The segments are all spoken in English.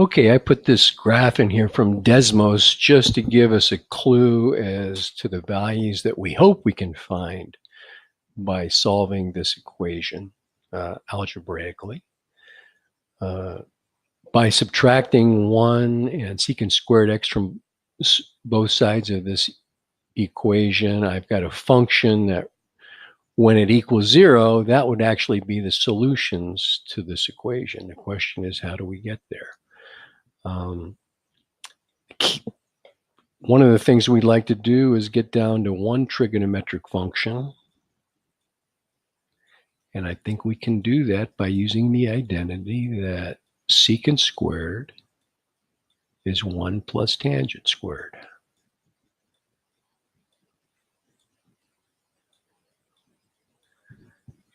Okay, I put this graph in here from Desmos just to give us a clue as to the values that we hope we can find by solving this equation algebraically. By subtracting 1 and secant squared x from both sides of this equation, I've got a function that when it equals 0, that would actually be the solutions to this equation. The question is, how do we get there? One of the things we'd like to do is get down to one trigonometric function. And I think we can do that by using the identity that secant squared is 1 plus tangent squared.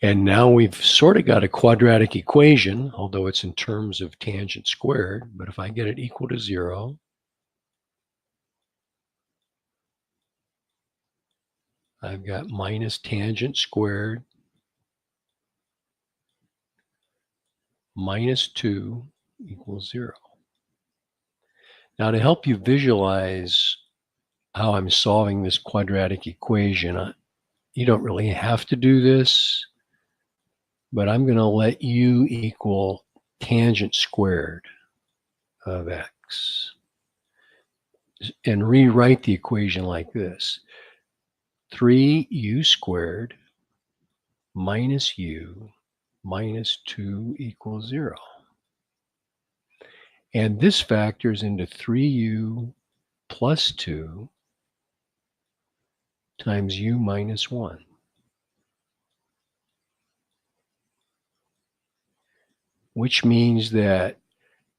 And now we've sort of got a quadratic equation, although it's in terms of tangent squared. But if I get it equal to 0, I've got minus tangent squared minus 2 equals 0. Now, to help you visualize how I'm solving this quadratic equation, you don't really have to do this, but I'm going to let u equal tangent squared of x and rewrite the equation like this. 3u squared minus u minus 2 equals 0. And this factors into 3u plus 2 times u minus 1. Which means that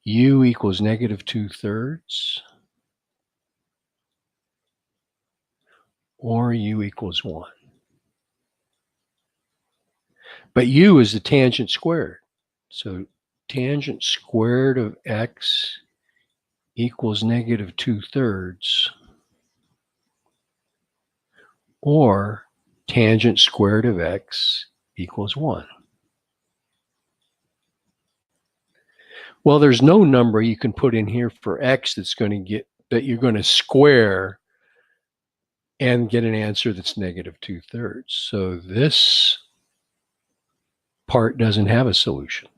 u equals negative 2/3 or u equals 1. But u is the tangent squared. So tangent squared of x equals negative 2/3 or tangent squared of x equals 1. Well, there's no number you can put in here for x that's going to get that you're going to square and get an answer that's negative 2/3. So this part doesn't have a solution.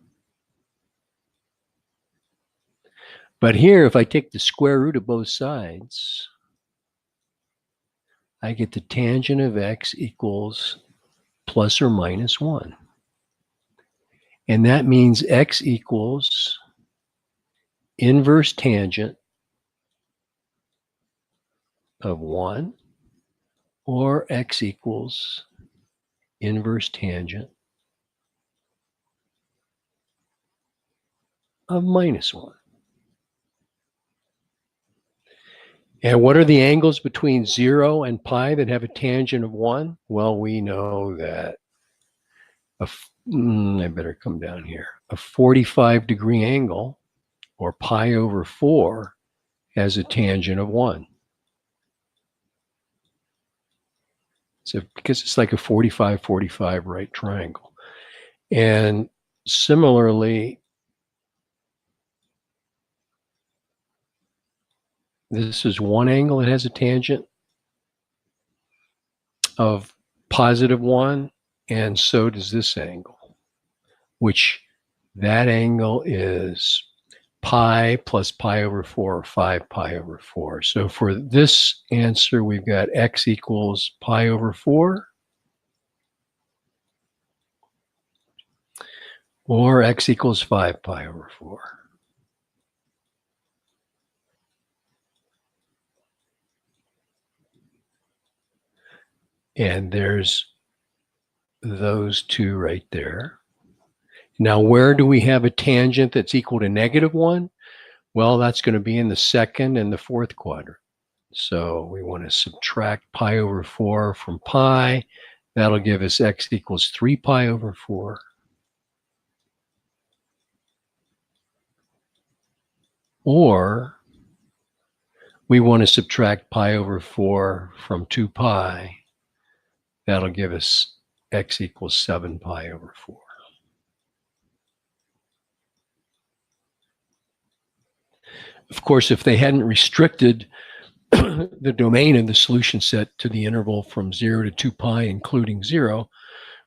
But here, if I take the square root of both sides, I get the tangent of x equals plus or minus 1. And that means x equals inverse tangent of 1 or x equals inverse tangent of minus 1. And what are the angles between 0 and pi that have a tangent of 1? Well, we know that I better come down here. A 45-degree angle, or pi over 4, has a tangent of 1. So because it's like a 45-45 right triangle. And similarly, this is one angle that has a tangent of positive 1, and so does this angle, which that angle is pi plus pi over 4, or 5 pi over 4. So for this answer, we've got x equals pi over 4, or x equals 5 pi over 4. And there's those two right there. Now, where do we have a tangent that's equal to negative 1? Well, that's going to be in the second and the fourth quadrant. So we want to subtract pi over 4 from pi. That'll give us x equals 3 pi over 4. Or we want to subtract pi over 4 from 2 pi. That'll give us x equals 7 pi over 4. Of course, if they hadn't restricted the domain of the solution set to the interval from 0 to 2 pi, including 0,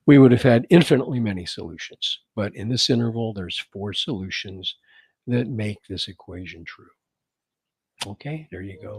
we would have had infinitely many solutions. But in this interval, there's 4 solutions that make this equation true. Okay, there you go.